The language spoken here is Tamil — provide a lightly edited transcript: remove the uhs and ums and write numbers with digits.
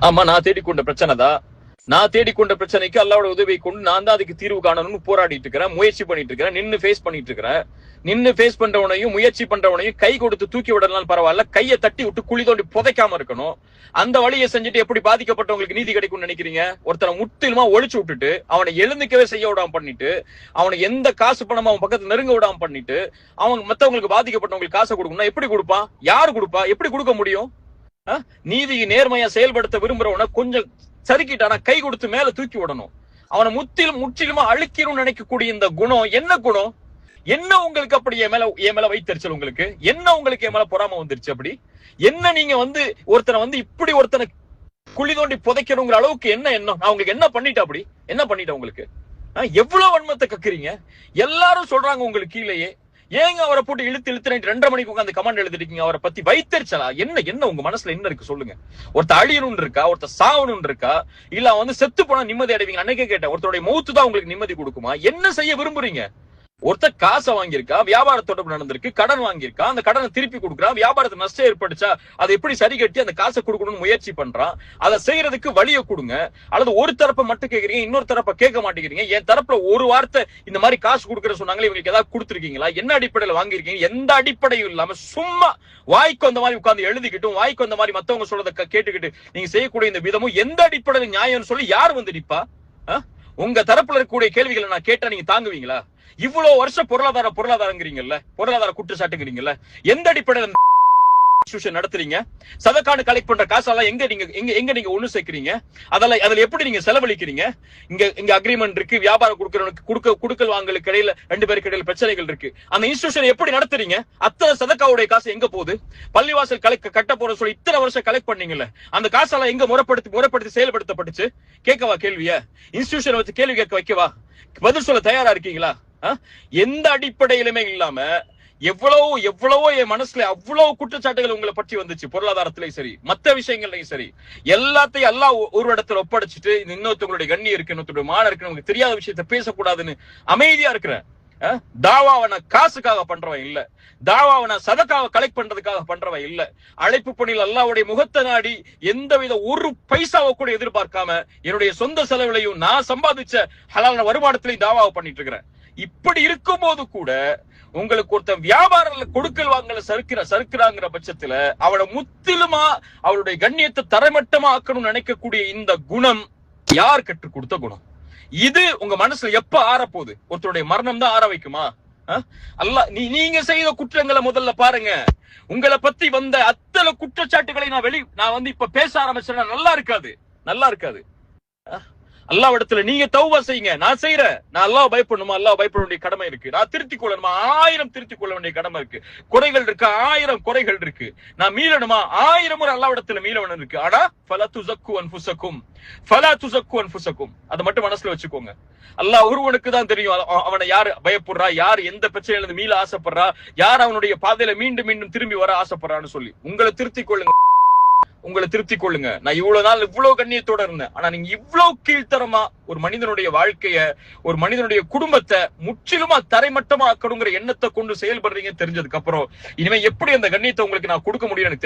ஆமா, நான் தேடிக்கொண்ட பிரச்சனை தான். நான் தேடிக்கொண்ட பிரச்சனைக்கு அல்லாவோட உதவியை கொண்டு நான் தான் அதுக்கு தீர்வு காணணும்னு போராடிட்டு இருக்கிறேன், முயற்சி பண்ணிட்டு இருக்கிறேன், நின்னு ஃபேஸ் பண்ணிட்டு இருக்கிறேன். நின்னு ஃபேஸ் பண்றவனையும் முயற்சி பண்றவனையும் கை கொடுத்து தூக்கி விடலாம் பரவாயில்ல, கையை தட்டி விட்டு குழி தோண்டி புதைக்காம இருக்கணும். அந்த வழியை செஞ்சுட்டு எப்படி பாதிக்கப்பட்டவங்களுக்கு நீதி கிடைக்கும்னு நினைக்கிறீங்க? ஒருத்தனை முற்றிலுமா ஒழிச்சு விட்டுட்டு அவனை எழுந்துக்கவே செய்ய விடாம பண்ணிட்டு அவனை எந்த காசு பணமா அவன் பக்கத்துல நெருங்க விடாம பண்ணிட்டு அவன் மத்தவங்களுக்கு பாதிக்கப்பட்டவங்களுக்கு காசை கொடுக்கணும்னா எப்படி கொடுப்பான்? யாரு கொடுப்பா? எப்படி கொடுக்க முடியும்? நீதியை நேர்மையா செயல்படுத்த விரும்புறவன கொஞ்சம் சறுக்கிட்டானா கை கொடுத்து மேல தூக்கி விடணும். அவனை முற்றிலுமா அழிக்கணும்னு நினைக்கக்கூடிய இந்த குணம் என்ன குணம்? என்ன உங்களுக்கு அப்படி என் மேல வைத்தறிச்சல்? உங்களுக்கு என்ன? உங்களுக்கு என் மேல பொறாம வந்துருச்சு? அப்படி என்ன? நீங்க ஒருத்தனை இப்படி ஒருத்தனை குழி தோண்டி புதைக்கணுங்கிற அளவுக்கு என்ன எண்ணம்? நான் உங்களுக்கு என்ன பண்ணிட்டேன்? அப்படி என்ன பண்ணிட்டேன் உங்களுக்கு? எவ்வளவு வன்மத்தை கக்குறீங்க? எல்லாரும் சொல்றாங்க உங்களுக்கு கீழேயே. ஏங்க அவரை போட்டு இழுத்து 2:30 மணிக்கு உட்காந்து கமெண்ட் எழுதிருக்கீங்க? அவரை பத்தி வைத்தறிச்சலா? என்ன உங்க மனசுல என்ன இருக்கு சொல்லுங்க. ஒருத்த அழியணும்னு இருக்கா? ஒருத்த சாவணும்னு இருக்கா? இல்ல செத்து போனா நிம்மதி அடைவீங்க? அன்னைக்கே கேட்டேன், ஒருத்தருடைய மௌத்து தான் உங்களுக்கு நிம்மதி கொடுக்குமா? என்ன செய்ய விரும்புறீங்க? ஒருத்தர் காசை வாங்கியிருக்கா, வியாபார தொடர்பு நடந்திருக்கு, கடன் வாங்கியிருக்கா, அந்த கடனை திருப்பி கொடுக்குறான், வியாபாரத்துக்கு நஷ்டம் ஏற்படுச்சா அதை எப்படி சரி கட்டி அந்த காசை கொடுக்கணும்னு முயற்சி பண்றான். அதை செய்யறதுக்கு வழியை கொடுங்க. அல்லது ஒரு தரப்பை மட்டும் கேக்குறீங்க, இன்னொரு தரப்பை கேட்க மாட்டேங்கிறீங்க. என் தரப்புல ஒரு வார்த்தை இந்த மாதிரி காசு கொடுக்குற சொன்னாங்களே, இவங்களுக்கு ஏதாவது கொடுத்துருக்கீங்களா? என்ன அடிப்படையில வாங்கியிருக்கீங்க? எந்த அடிப்படையும் இல்லாம சும்மா வாய்க்கு அந்த மாதிரி உட்கார்ந்து எழுதிக்கிட்டும் வாய்க்கு அந்த மாதிரி மத்தவங்க சொல்றதை கேட்டுக்கிட்டு நீங்க செய்யக்கூடிய இந்த விதமும் எந்த அடிப்படையில நியாயம்னு சொல்லி யார் வந்து நிப்பா? உங்க தரப்புல இருக்கக்கூடிய கேள்விகளை நான் கேட்டா நீங்க தாங்குவீங்களா? இவ்வளவு வருஷம் பொருளாதாரங்கிறீங்கல்ல, பொருளாதார குற்றச்சாட்டுங்கிறீங்கல்ல, எந்த அடிப்படையில நடத்துறீங்க? சதக்கான கலெக்ட் பண்ற காசெல்லாம் எங்க நீங்க ஒண்ணு சேர்க்கிறீங்க? அதுல எப்படி நீங்க செலவழிக்கிறீங்க? இங்க அக்ரிமெண்ட் இருக்கு, வியாபாரம் கொடுக்கல் வாங்கலுக்கு இடையில 2 பேருக்கு இடையில பிரச்சனைகள் இருக்கு. அந்த இன்ஸ்டிடியூஷன் எப்படி நடத்துறீங்க? அத்தனை சதக்காவுடைய காசு எங்க போகுது? பள்ளிவாசல் கட்ட போற சொல்லி இத்தனை வருஷம் கலெக்ட் பண்ணீங்கல்ல, அந்த காசெல்லாம் எங்க முறைப்படுத்தி செயல்படுத்தப்பட்டுச்சு? கேட்கவா கேள்விய? இன்ஸ்டிடியூஷன் வச்சு கேள்வி கேட்க வைக்கவா? பதில் சொல்ல தயாரா இருக்கீங்களா? எந்த அடிப்படையிலுமே இல்லாம எவ்வளவோ என் மனசுல அவ்வளவு குற்றச்சாட்டுகள் உங்களை பற்றி வந்துச்சு. பொருளாதாரத்திலையும் சரி, மத்த விஷயங்கள்லயும் சரி, எல்லாத்தையும் எல்லாம் ஒரு இடத்துல ஒப்படைச்சிட்டு இன்னொருத்தவங்களுடைய கண்ணி இருக்கு, இன்னொருத்தருடைய மான இருக்கு, நமக்கு தெரியாத விஷயத்த பேசக்கூடாதுன்னு அமைதியா இருக்கிறேன். தாவாவை காசுக்காக பண்றவன் இல்ல, தாவாவை சதக்காக கலெக்ட் பண்றதுக்காக பண்றவன் இல்ல. அழைப்பு பணியில் அல்லாஹ்வுடைய முகத்தை நாடி எந்தவித ஒரு பைசாவை கூட எதிர்பார்க்காம என்னுடைய சொந்த செலவுலையும் நான் சம்பாதிச்ச ஹலாலான வருமானத்திலையும் தாவாவை பண்ணிட்டு இருக்கிறேன். இப்படி இருக்கும் போது கூட உங்களுக்கு ஒருத்தன் வியாபாரத்துல கொடுக்கல் வாங்கல சறுக்கிறாங்கிற பட்சத்துல அவளை முற்றிலுமா அவளுடைய கண்ணியத்தை தரைமட்டமா ஆக்கணும்னு நினைக்கக்கூடிய இந்த குணம் யார் கற்றுக் கொடுத்த குணம்? இது உங்க மனசுல எப்ப ஆறப்போகுது? ஒருத்தருடைய மரணம் தான் ஆற வைக்குமா? நீங்க செய்த குற்றங்களை முதல்ல பாருங்க. உங்களை பத்தி வந்த அத்தனை குற்றச்சாட்டுகளை நான் இப்ப பேச ஆரம்பிச்சேன்னா நல்லா இருக்காது. அல்லாஹ்விடத்துல நீங்க தௌபா செய்யுங்க. நான் செய்யறேன். நான் அல்லாஹ் பயப்படணுமா? அல்லாஹ் பயப்பட வேண்டிய கடமை இருக்கு. நான் திருத்திக் கொள்ளணுமா? 1000 திருத்திக் கொள்ள வேண்டிய கடமை இருக்கு. குறைகள் இருக்கு, 1000 குறைகள் இருக்கு. நான் மீளணுமா? 1000 முறை அல்லாஹ்விடத்துல மீளவணும் இருக்கு. ஆனா ஃபலா துஸக்கு அன்ஃபுஸக்கும் அதை மட்டும் மனசுல வச்சுக்கோங்க. அல்லாஹ் ஒருவனுக்கு தான் தெரியும் அவனை யார் பயப்படுறா, யார் எந்த பிரச்சனையில இருந்து மீள ஆசைப்படுறா, யார் அவனுடைய பாதையில மீண்டும் திரும்பி வர ஆசைப்படுறான்னு சொல்லி உங்களை திருத்திக் கொள்ளுங்க. நான் இவ்வளவு நாள் இவ்வளவு கண்ணியத்தோட இருந்தேன். ஆனா நீங்க இவ்வளவு கீழ்த்தரமா ஒரு மனிதனுடைய வாழ்க்கைய, ஒரு மனிதனுடைய குடும்பத்தை முற்றிலுமா தரைமட்டமா ஆக்கணுங்கிற எண்ணத்தை கொண்டு செயல்படுறீங்கன்னு தெரிஞ்சதுக்கு அப்புறம் இனிமே எப்படி அந்த கண்ணியத்தை உங்களுக்கு நான் கொடுக்க முடியும் எனக்கு தெரியும்.